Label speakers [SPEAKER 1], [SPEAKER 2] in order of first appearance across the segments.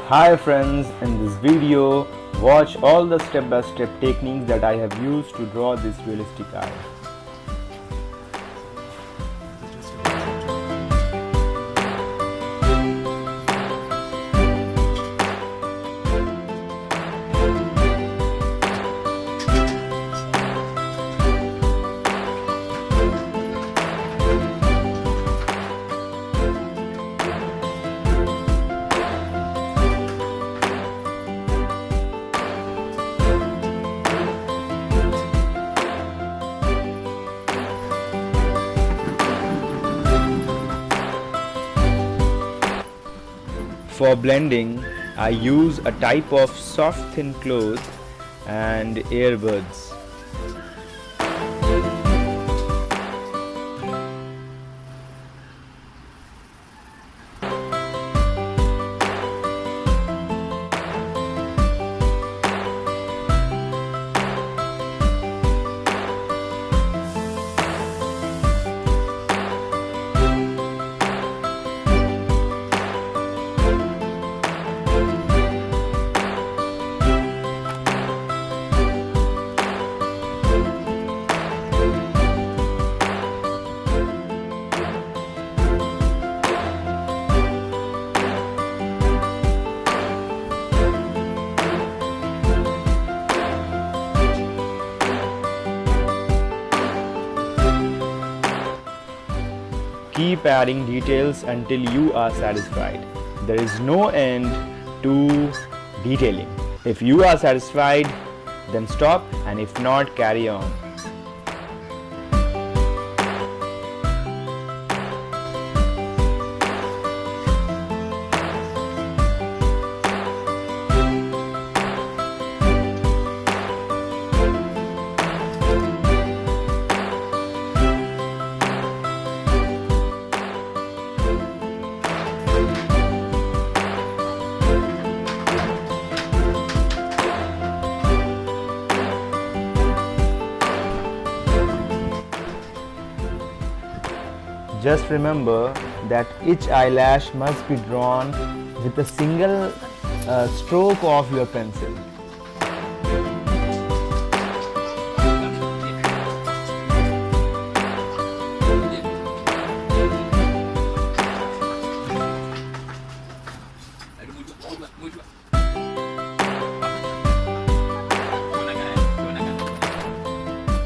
[SPEAKER 1] Hi friends, in this video, watch all the step-by-step techniques that I have used to draw this realistic eye. For blending, I use a type of soft thin cloth and earbuds. Keep adding details until you are satisfied. There is no end to detailing. If you are satisfied, then stop, and if not, carry on. Just remember that each eyelash must be drawn with a single stroke of your pencil.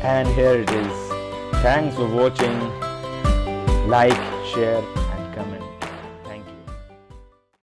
[SPEAKER 1] And here it is. Thanks for watching. Like, share